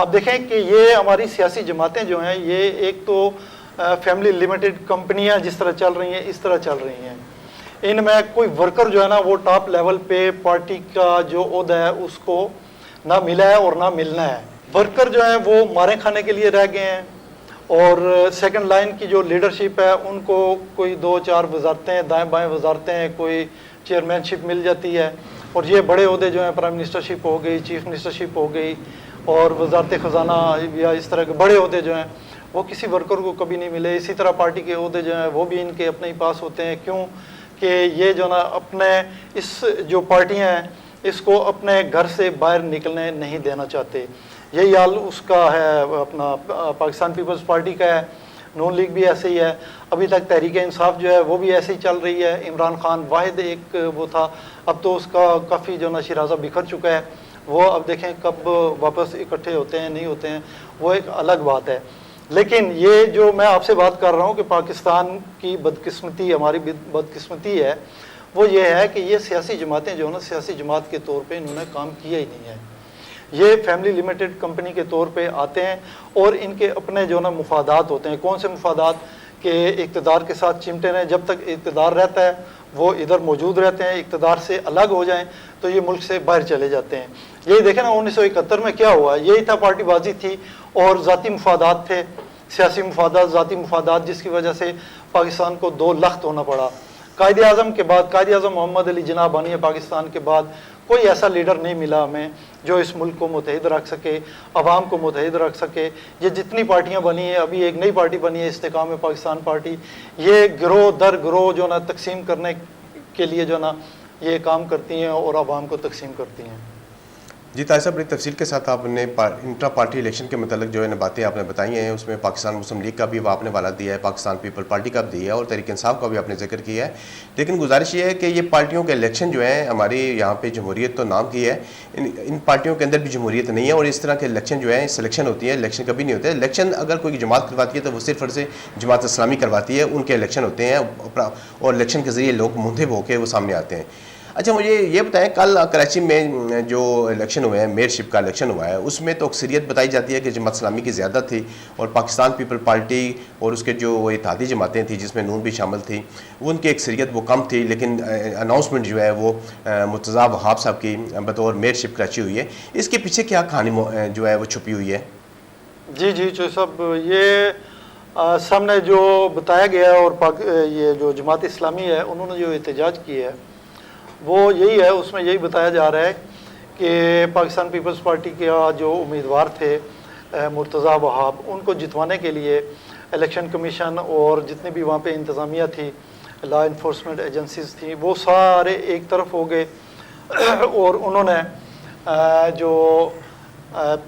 آپ دیکھیں کہ یہ ہماری سیاسی جماعتیں جو ہیں یہ ایک تو فیملی لمیٹڈ کمپنیاں جس طرح چل رہی ہیں اس طرح چل رہی ہیں. ان میں کوئی ورکر جو ہے نا وہ ٹاپ لیول پہ پارٹی کا جو عہدہ ہے اس کو نہ ملا ہے اور نہ ملنا ہے. ورکر جو ہیں وہ مارے کھانے کے لیے رہ گئے ہیں اور سیکنڈ لائن کی جو لیڈرشپ ہے ان کو کوئی 2-4 وزارتیں دائیں بائیں وزارتیں کوئی چیئرمین شپ مل جاتی ہے اور یہ بڑے عہدے جو ہیں پرائم منسٹرشپ ہو گئی چیف منسٹرشپ ہو گئی اور وزارت خزانہ یا اس طرح کے بڑے عہدے جو ہیں وہ کسی ورکر کو کبھی نہیں ملے. اسی طرح پارٹی کے عہدے جو ہیں وہ بھی ان کے اپنے ہی پاس ہوتے ہیں. کیوں کہ یہ جو نا اپنے اس جو پارٹیاں ہیں اس کو اپنے گھر سے باہر نکلنے نہیں دینا چاہتے. یہی حال اس کا ہے اپنا پاکستان پیپلز پارٹی کا ہے. نون لیگ بھی ایسے ہی ہے. ابھی تک تحریک انصاف جو ہے وہ بھی ایسے ہی چل رہی ہے. عمران خان واحد ایک وہ تھا, اب تو اس کا کافی جو نا شیرازہ بکھر چکا ہے. وہ اب دیکھیں کب واپس اکٹھے ہوتے ہیں نہیں ہوتے ہیں وہ ایک الگ بات ہے. لیکن یہ جو میں آپ سے بات کر رہا ہوں کہ پاکستان کی بدقسمتی ہماری بدقسمتی ہے وہ یہ ہے کہ یہ سیاسی جماعتیں جو ہے نا سیاسی جماعت کے طور پہ انہوں نے کام کیا ہی نہیں ہے. یہ فیملی لمیٹڈ کمپنی کے طور پہ آتے ہیں اور ان کے اپنے جو نا مفادات ہوتے ہیں. کون سے مفادات؟ کہ اقتدار کے ساتھ چمٹے رہیں. جب تک اقتدار رہتا ہے وہ ادھر موجود رہتے ہیں, اقتدار سے الگ ہو جائیں تو یہ ملک سے باہر چلے جاتے ہیں. یہی دیکھیں نا 1971 میں کیا ہوا, یہی تھا, پارٹی بازی تھی اور ذاتی مفادات تھے, سیاسی مفادات, ذاتی مفادات, جس کی وجہ سے پاکستان کو 2 لخت ہونا پڑا. قائد اعظم کے بعد, قائد اعظم محمد علی جناح بانی ہے پاکستان کے بعد, کوئی ایسا لیڈر نہیں ملا ہمیں جو اس ملک کو متحد رکھ سکے, عوام کو متحد رکھ سکے. یہ جتنی پارٹیاں بنی ہیں, ابھی ایک نئی پارٹی بنی ہے استحکام پاکستان پارٹی, یہ گروہ در گروہ جو نا تقسیم کرنے کے لیے جو نا یہ کام کرتی ہیں اور عوام کو تقسیم کرتی ہیں. جی طاہر صاحب, بڑی تفصیل کے ساتھ آپ نے انٹرا پارٹی الیکشن کے متعلق جو ہے باتیں آپ نے بتائی ہیں. اس میں پاکستان مسلم لیگ کا بھی آپ نے والا دیا ہے, پاکستان پیپل پارٹی کا بھی دیا ہے اور تحریک انصاف کا بھی آپ نے ذکر کیا ہے. لیکن گزارش یہ ہے کہ یہ پارٹیوں کے الیکشن جو ہیں ہماری یہاں پہ جمہوریت تو نام کی ہے, ان پارٹیوں کے اندر بھی جمہوریت نہیں ہے اور اس طرح کے الیکشن جو ہیں سلیکشن ہوتی ہے, الیکشن کبھی نہیں ہوتے. الیکشن اگر کوئی جماعت کرواتی ہے تو وہ صرف اور صرف جماعت اسلامی کرواتی ہے, ان کے الیکشن ہوتے ہیں اور الیکشن کے ذریعے لوگ منتخب ہو کے وہ سامنے آتے ہیں. اچھا مجھے یہ بتائیں, کل کراچی میں جو الیکشن ہوئے ہیں, میئر شپ کا الیکشن ہوا ہے, اس میں تو اکثریت بتائی جاتی ہے کہ جماعت اسلامی کی زیادہ تھی اور پاکستان پیپل پارٹی اور اس کے جو وہ اتحادی جماعتیں تھیں جس میں نون بھی شامل تھی ان کی اکثریت وہ کم تھی. لیکن اناؤنسمنٹ جو ہے وہ مرتضیٰ وہاب صاحب کی بطور میئر شپ کراچی ہوئی ہے. اس کے پیچھے کیا کہانی جو ہے وہ چھپی ہوئی ہے؟ جی چوہدری صاحب, یہ سامنے جو بتایا گیا ہے اور یہ جو جماعت اسلامی ہے انہوں نے جو احتجاج کی ہے وہ یہی ہے. اس میں یہی بتایا جا رہا ہے کہ پاکستان پیپلز پارٹی کے جو امیدوار تھے مرتضیٰ وہاب, ان کو جتوانے کے لیے الیکشن کمیشن اور جتنے بھی وہاں پہ انتظامیہ تھی, لا انفورسمنٹ ایجنسیز تھیں, وہ سارے ایک طرف ہو گئے اور انہوں نے جو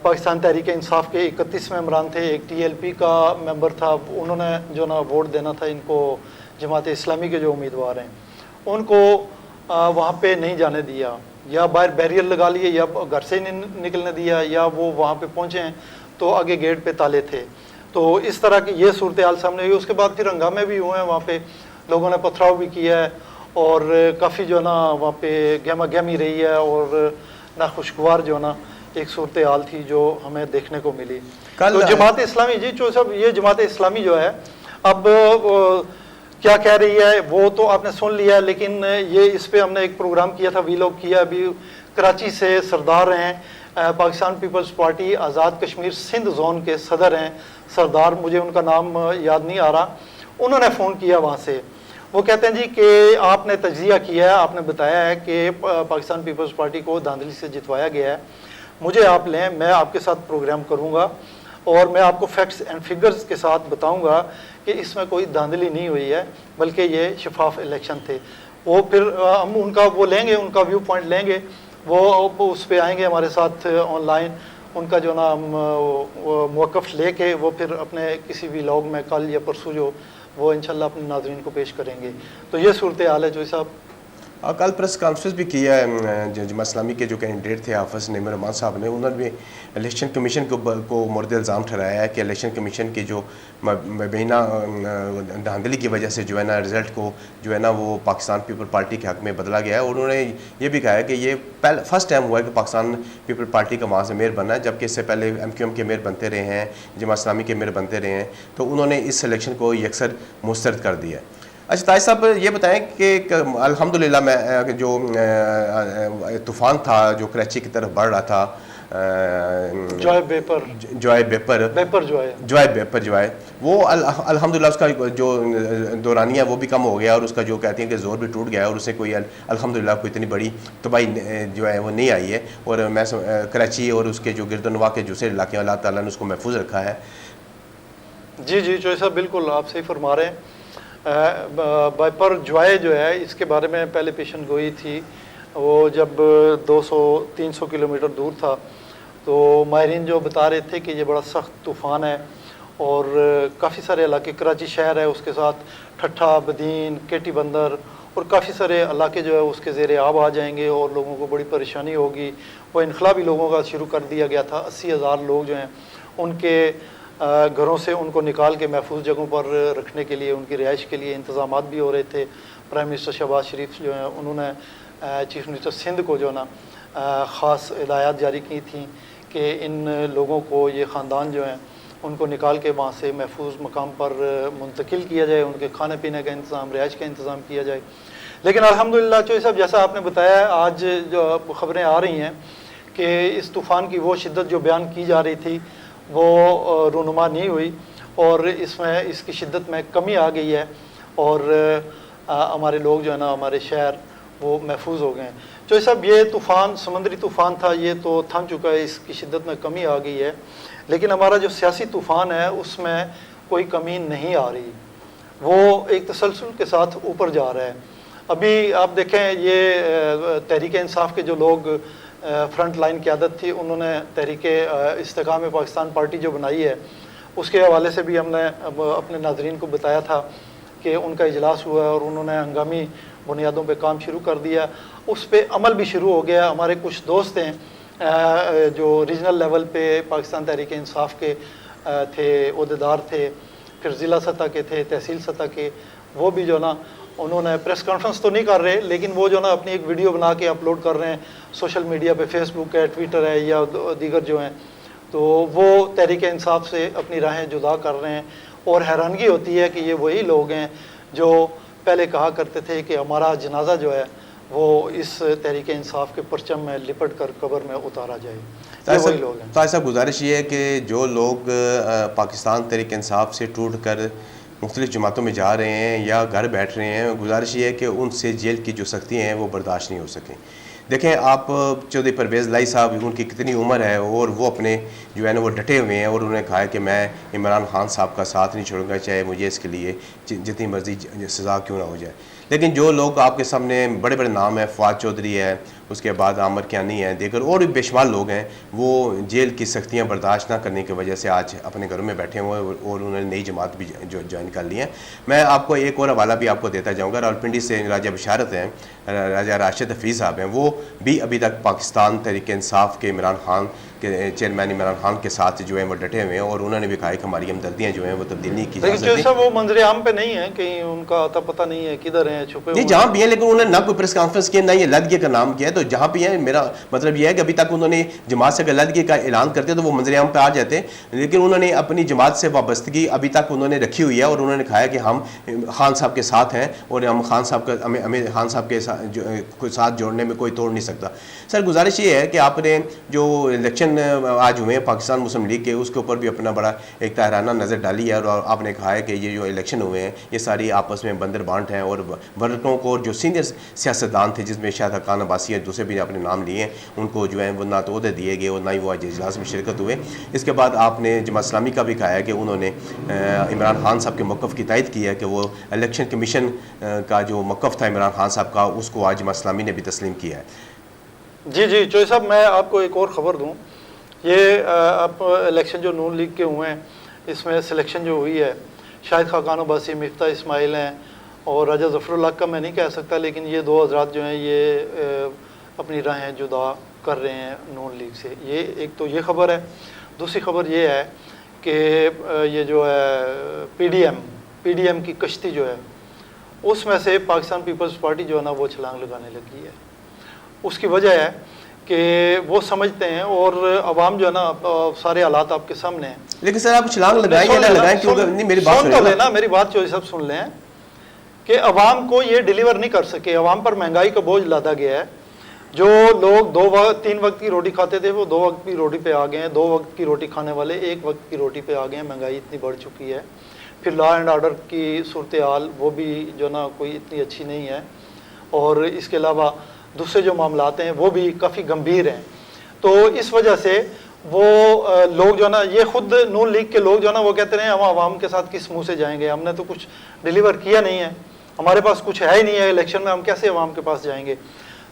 پاکستان تحریک انصاف کے 31 ممبران تھے, ایک TLP کا ممبر تھا, انہوں نے جو نا ووٹ دینا تھا ان کو جماعت اسلامی کے جو امیدوار ہیں ان کو وہاں پہ نہیں جانے دیا, یا باہر بیریئر لگا لیے, یا گھر سے نہیں نکلنے دیا, یا وہ وہاں پہ پہنچے ہیں تو آگے گیٹ پہ تالے تھے. تو اس طرح کی یہ صورتحال سامنے ہوئی. اس کے بعد پھر ہنگامے بھی ہوئے ہیں, وہاں پہ لوگوں نے پتھراؤ بھی کیا ہے اور کافی جو ہے نا وہاں پہ گہما گہمی رہی ہے اور ناخوشگوار جو ہے نا ایک صورتحال تھی جو ہمیں دیکھنے کو ملی. تو جماعت اسلامی, جی چوہدری صاحب, یہ جماعت اسلامی جو ہے اب کیا کہہ رہی ہے وہ تو آپ نے سن لیا ہے, لیکن یہ اس پہ ہم نے ایک پروگرام کیا تھا, ویلاگ کیا. ابھی کراچی سے سردار ہیں Pakistan Peoples party Azad Kashmir Sindh zone کے صدر ہیں سردار, مجھے ان کا نام یاد نہیں آ رہا, انہوں نے فون کیا وہاں سے. وہ کہتے ہیں جی کہ آپ نے تجزیہ کیا ہے, آپ نے بتایا ہے کہ پاکستان پیپلز پارٹی کو دھاندلی سے جتوایا گیا ہے, مجھے آپ لیں, میں آپ کے ساتھ پروگرام کروں گا اور میں آپ کو فیکٹس اینڈ فگرز کے ساتھ بتاؤں گا کہ اس میں کوئی دھاندلی نہیں ہوئی ہے بلکہ یہ شفاف الیکشن تھے. وہ پھر ہم ان کا وہ لیں گے, ان کا ویو پوائنٹ لیں گے, وہ اس پہ آئیں گے ہمارے ساتھ آن لائن, ان کا جو نا موقف لے کے وہ پھر اپنے کسی ویلاگ میں کل یا پرسوں جو وہ انشاءاللہ اپنے ناظرین کو پیش کریں گے. تو یہ صورتحال ہے چوہدری صاحب. کل پریس کانفرنس بھی کیا ہے جماعت اسلامی کے جو کینڈیڈیٹ تھے حافظ نعیم الرحمان صاحب نے، انہوں نے بھی الیکشن کمیشن کو مورد الزام ٹھہرایا ہے کہ الیکشن کمیشن کی جو مبینہ دھاندلی کی وجہ سے جو ہے نا رزلٹ کو جو ہے نا وہ پاکستان پیپل پارٹی کے حق میں بدلا گیا ہے، اور انہوں نے یہ بھی کہا ہے کہ یہ فرسٹ ٹائم ہوا ہے کہ پاکستان پیپل پارٹی کا وہاں سے میئر بنا ہے، جبکہ اس سے پہلے MQM کے میئر بنتے رہے ہیں، جماعت اسلامی کے میئر بنتے رہے ہیں، تو انہوں نے اس الیکشن کو یکسر مسترد کر دیا ہے۔ اچھا طاہر صاحب یہ بتائیں کہ الحمدللہ میں جو طوفان تھا جو کراچی کی طرف بڑھ رہا تھا، جوائے بیپر وہ الحمدللہ اس کا جو دورانیہ وہ بھی کم ہو گیا، اور اس کا جو کہتے ہیں کہ زور بھی ٹوٹ گیا، اور اس سے کوئی الحمدللہ کوئی اتنی بڑی تباہی جو ہے وہ نہیں آئی ہے، اور میں کراچی اور اس کے جو گرد و نواح کے دوسرے علاقے اللہ تعالیٰ نے اس کو محفوظ رکھا ہے۔ جی چوہے صاحب بالکل آپ صحیح فرما رہے ہیں۔ بائپر جوائے جو ہے اس کے بارے میں پہلے پیشن گوئی تھی، وہ جب 200-300 کلومیٹر دور تھا، تو ماہرین جو بتا رہے تھے کہ یہ بڑا سخت طوفان ہے، اور کافی سارے علاقے، کراچی شہر ہے، اس کے ساتھ ٹھٹھا، بدین، کیٹی بندر اور کافی سارے علاقے جو ہے اس کے زیر آب آ جائیں گے، اور لوگوں کو بڑی پریشانی ہوگی۔ وہ انخلا بھی لوگوں کا شروع کر دیا گیا تھا، 80,000 لوگ جو ہیں ان کے گھروں سے ان کو نکال کے محفوظ جگہوں پر رکھنے کے لیے، ان کی رہائش کے لیے انتظامات بھی ہو رہے تھے۔ پرائم منسٹر شہباز شریف جو ہیں انہوں نے چیف منسٹر سندھ کو جو ہے نا خاص ہدایات جاری کی تھیں کہ ان لوگوں کو، یہ خاندان جو ہیں ان کو نکال کے وہاں سے محفوظ مقام پر منتقل کیا جائے، ان کے کھانے پینے کا انتظام، رہائش کا انتظام کیا جائے۔ لیکن الحمدللہ چوہے صاحب جیسا آپ نے بتایا، آج جو خبریں آ رہی ہیں کہ اس طوفان کی وہ شدت جو بیان کی جا رہی تھی وہ رونما نہیں ہوئی، اور اس کی شدت میں کمی آ گئی ہے، اور ہمارے لوگ جو ہے نا، ہمارے شہر وہ محفوظ ہو گئے ہیں۔ چوہے صاحب یہ طوفان سمندری طوفان تھا، یہ تو تھم چکا ہے، اس کی شدت میں کمی آ گئی ہے، لیکن ہمارا جو سیاسی طوفان ہے اس میں کوئی کمی نہیں آ رہی، وہ ایک تسلسل کے ساتھ اوپر جا رہا ہے۔ ابھی آپ دیکھیں، یہ تحریک انصاف کے جو لوگ فرنٹ لائن قیادت تھی، انہوں نے تحریک استحکام پاکستان پارٹی جو بنائی ہے، اس کے حوالے سے بھی ہم نے اپنے ناظرین کو بتایا تھا کہ ان کا اجلاس ہوا ہے، اور انہوں نے ہنگامی بنیادوں پہ کام شروع کر دیا، اس پہ عمل بھی شروع ہو گیا۔ ہمارے کچھ دوست ہیں جو ریجنل لیول پہ پاکستان تحریک انصاف کے تھے، عہدیدار تھے، پھر ضلع سطح کے تھے، تحصیل سطح کے، وہ بھی جو نا انہوں نے پریس کانفرنس تو نہیں کر رہے، لیکن وہ جو نا اپنی ایک ویڈیو بنا کے اپلوڈ کر رہے ہیں سوشل میڈیا پہ، فیس بک ہے، ٹویٹر ہے، یا دیگر جو ہیں، تو وہ تحریک انصاف سے اپنی راہیں جدا کر رہے ہیں، اور حیرانگی ہوتی ہے کہ یہ وہی لوگ ہیں جو پہلے کہا کرتے تھے کہ ہمارا جنازہ جو ہے وہ اس تحریک انصاف کے پرچم میں لپٹ کر قبر میں اتارا جائے۔ یہ وہی لوگ ہیں۔ طاہر صاحب گزارش یہ ہے کہ جو لوگ پاکستان تحریک انصاف سے ٹوٹ کر مختلف جماعتوں میں جا رہے ہیں یا گھر بیٹھ رہے ہیں، گزارش یہ ہے کہ ان سے جیل کی جو سختیاں ہیں وہ برداشت نہیں ہو سکیں۔ دیکھیں آپ چودھری پرویز لائی صاحب، ان کی کتنی عمر ہے، اور وہ اپنے جو ہے نا وہ ڈٹے ہوئے ہیں، اور انہوں نے کہا ہے کہ میں عمران خان صاحب کا ساتھ نہیں چھوڑوں گا، چاہے مجھے اس کے لیے جتنی مرضی سزا کیوں نہ ہو جائے۔ لیکن جو لوگ آپ کے سامنے بڑے بڑے نام ہیں، فواد چودھری ہے، اس کے بعد عامر کیانی ہے، دیگر اور بھی بے شمار لوگ ہیں، وہ جیل کی سختیاں برداشت نہ کرنے کی وجہ سے آج اپنے گھروں میں بیٹھے ہوئے ہیں، اور انہوں نے نئی جماعت بھی جوائن کر لی ہے۔ میں آپ کو ایک اور حوالہ بھی آپ کو دیتا جاؤں گا، راولپنڈی سے راجہ بشارت ہیں، راجہ راشد حفیظ صاحب ہیں، وہ بھی ابھی تک پاکستان تحریک انصاف کے عمران خان کے چیئرمین عمران خان کے ساتھ جو ہے وہ ڈٹے ہوئے ہیں، اور انہوں نے بھی کہا کہ ہماری ہمدردیاں جو ہیں وہ تبدیل نہیں کی جا سکتی۔ لیکن وہ منظر عام پہ نہیں ہے، کہیں ان کا اتا پتہ نہیں ہے کدھر ہیں، چھپے نہیں جہاں بھی ہیں، لیکن انہوں نے نہ کوئی پریس کانفرنس کیا، نہ یہ علیحدگی کا نام کیا ہے، تو جہاں بھی ہیں میرا مطلب یہ ہے کہ ابھی تک انہوں نے جماعت سے علیحدگی کا اعلان کرتے تو وہ منظر عام پہ آ جاتے، لیکن انہوں نے اپنی جماعت سے وابستگی ابھی تک انہوں نے رکھی ہوئی ہے، اور انہوں نے کہا کہ ہم خان صاحب کے ساتھ ہیں، اور ہم خان صاحب کا ہمیں خان صاحب کے ساتھ جوڑنے میں کوئی توڑ نہیں سکتا۔ سر گزارش یہ ہے کہ آپ نے جو الیکشن آج ہوئے ہیں پاکستان مسلم لیگ کے، اس کے اوپر بھی اپنا بڑا ایک طاہرانہ نظر ڈالی ہے، اور آپ نے کہا ہے کہ یہ جو الیکشن ہوئے ہیں یہ ساری آپس میں بندر بانٹ ہیں، اور ورکروں کو جو سینئر سیاستدان تھے، جس میں شاہد حقان عباسی ہے، دوسرے بھی اپنے نام لیے ہیں، ان کو جو ہے وہ نہ تو عہدے دیے گئے اور نہ ہی وہ اجلاس میں شرکت ہوئے۔ اس کے بعد آپ نے جماعت اسلامی کا بھی کہا ہے کہ انہوں نے عمران خان صاحب کے موقف کی تائید کی ہے کہ وہ الیکشن کمیشن کا جو موقف تھا عمران خان صاحب کا، اس کو آج جماعت اسلامی نے بھی تسلیم کیا ہے۔ جی چوہے صاحب، میں آپ کو ایک اور خبر دوں، یہ اب الیکشن جو نون لیگ کے ہوئے ہیں، اس میں سلیکشن جو ہوئی ہے، شاہد خاقان عباسی، مفتاح اسماعیل ہیں، اور راجہ ظفراللہ کا میں نہیں کہہ سکتا، لیکن یہ دو حضرات جو ہیں یہ اپنی راہیں جدا کر رہے ہیں نون لیگ سے. یہ ایک تو یہ خبر ہے. دوسری خبر یہ ہے کہ یہ جو ہے پی ڈی ایم کی کشتی جو ہے اس میں سے پاکستان پیپلز پارٹی جو ہے نا وہ چھلانگ لگانے لگی ہے. اس کی وجہ ہے کہ وہ سمجھتے ہیں، اور عوام جو ہے نا سارے حالات آپ کے سامنے ہیں. لیکن سر آپ چھلانگ لگائیں یا نہ لگائیں کیونکہ نہیں میری بات سن تو لینا، میری بات جو سب سن لیں کہ عوام کو یہ ڈیلیور نہیں کر سکے. عوام پر مہنگائی کا بوجھ لادا گیا ہے. جو لوگ 3 وقت کی روٹی کھاتے تھے وہ 2 وقت کی روٹی پہ آ گئے ہیں. 2 وقت کی روٹی کھانے والے 1 وقت کی روٹی پہ آ گئے ہیں. مہنگائی اتنی بڑھ چکی ہے. پھر لا اینڈ آرڈر کی صورتحال وہ بھی جو نا کوئی اتنی اچھی نہیں ہے. اور اس کے علاوہ دوسرے جو معاملات ہیں وہ بھی کافی گمبھیر ہیں. تو اس وجہ سے وہ لوگ جو ہے نا یہ خود نون لیگ کے لوگ جو ہے نا وہ کہتے ہیں ہم عوام کے ساتھ کس منہ سے جائیں گے، ہم نے تو کچھ ڈیلیور کیا نہیں ہے، ہمارے پاس کچھ ہے ہی نہیں ہے، الیکشن میں ہم کیسے عوام کے پاس جائیں گے.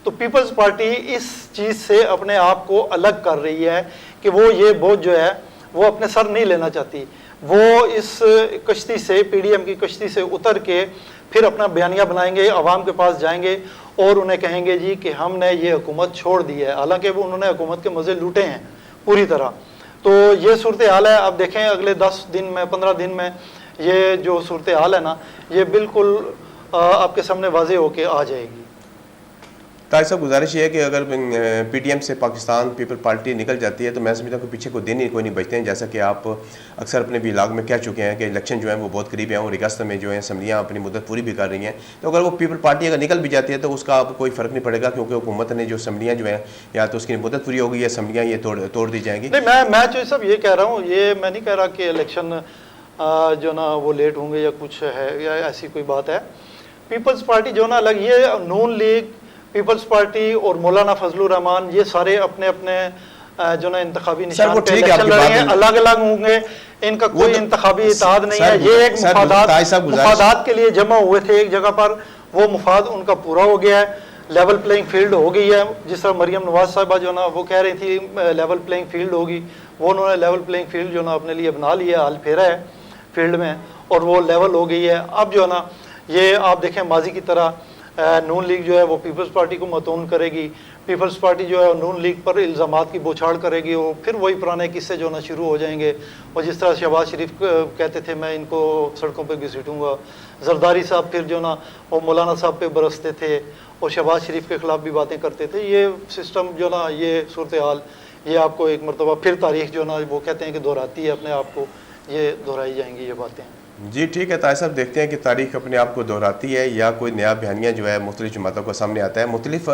تو پیپلز پارٹی اس چیز سے اپنے آپ کو الگ کر رہی ہے کہ وہ یہ بوجھ جو ہے وہ اپنے سر نہیں لینا چاہتی. وہ اس کشتی سے پی ڈی ایم کی کشتی سے اتر کے پھر اپنا بیانیہ بنائیں گے، عوام کے پاس جائیں گے اور انہیں کہیں گے جی کہ ہم نے یہ حکومت چھوڑ دی ہے. حالانکہ وہ انہوں نے حکومت کے مزے لوٹے ہیں پوری طرح. تو یہ صورتحال ہے. اب دیکھیں اگلے 10 دن میں 15 دن میں یہ جو صورتحال ہے نا یہ بالکل آپ کے سامنے واضح ہو کے آ جائے گی. طاہر صاحب گزارش یہ ہے کہ اگر پی ٹی ایم سے پاکستان پیپل پارٹی نکل جاتی ہے تو میں سمجھتا ہوں کہ پیچھے کوئی دن ہی کوئی نہیں بچتے ہیں. جیسا کہ آپ اکثر اپنے ولاگ میں کہہ چکے ہیں کہ الیکشن جو ہیں وہ بہت قریب ہیں اور اگست میں جو ہیں اسمبلیاں اپنی مدت پوری بھی کر رہی ہیں. تو اگر وہ پیپل پارٹی اگر نکل بھی جاتی ہے تو اس کا آپ کوئی فرق نہیں پڑے گا کیونکہ حکومت نے جو اسمبلیاں جو ہیں یا تو اس کی مدت پوری ہوگی یا اسمبلیاں یہ توڑ دی جائیں گی. نہیں میں جو سب یہ کہہ رہا ہوں، یہ میں نہیں کہہ رہا کہ الیکشن جو نا وہ لیٹ ہوں گے یا کچھ ہے یا ایسی کوئی بات ہے. پیپلز پارٹی جو نا الگ، یہ نون لیگ، پیپلز پارٹی اور مولانا فضل الرحمان یہ سارے اپنے اپنے جو نا انتخابی نشان پہ الیکشن لڑ رہے ہیں، الگ الگ ہوں گے. ان کا کوئی انتخابی اتحاد نہیں ہے. یہ ایک مفادات کے لیے جمع ہوئے تھے ایک جگہ پر، وہ مفاد ان کا پورا ہو گیا ہے. لیول پلینگ فیلڈ ہو گئی ہے. جس طرح مریم نواز صاحبہ جو نا وہ کہہ رہی تھی لیول پلینگ فیلڈ ہوگی، وہ انہوں نے لیول پلینگ فیلڈ جو نا اپنے لیے بنا لیا، حل پھیرا ہے فیلڈ میں اور وہ لیول ہو گئی ہے. اب جو ہے نا یہ آپ دیکھیں ماضی کی طرح نون لیگ جو ہے وہ پیپلز پارٹی کو متون کرے گی. پیپلز پارٹی جو ہے نون لیگ پر الزامات کی بوچھاڑ کرے گی اور پھر وہی پرانے قصے جو نا شروع ہو جائیں گے. اور جس طرح شہباز شریف کہتے تھے میں ان کو سڑکوں پہ گھسیٹوں گا، زرداری صاحب پھر جو نا وہ مولانا صاحب پہ برستے تھے اور شہباز شریف کے خلاف بھی باتیں کرتے تھے. یہ سسٹم جو نا یہ صورتحال یہ آپ کو ایک مرتبہ پھر تاریخ جو نا وہ کہتے ہیں کہ دہراتی ہے اپنے آپ کو، یہ دہرائی جائیں گی یہ باتیں. جی ٹھیک ہے طاہر صاحب، دیکھتے ہیں کہ تاریخ اپنے آپ کو دہراتی ہے یا کوئی نیا بیانیہ جو ہے مختلف جماعتوں کو سامنے آتا ہے. مختلف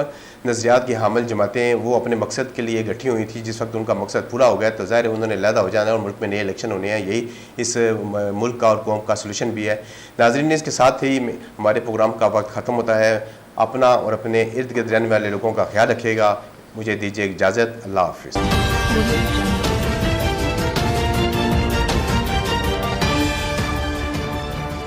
نظریات کی حامل جماعتیں وہ اپنے مقصد کے لیے گٹھی ہوئی تھی. جس وقت ان کا مقصد پورا ہو گیا تو ظاہر ہے انہوں نے علیحدہ ہو جانا ہے اور ملک میں نئے الیکشن ہونے ہیں. یہی اس ملک کا اور قوم کا سلوشن بھی ہے. ناظرین اس کے ساتھ ہی ہمارے پروگرام کا وقت ختم ہوتا ہے. اپنا اور اپنے ارد گرد رہنے والے لوگوں کا خیال رکھیے گا. مجھے دیجیے اجازت. اللہ حافظ.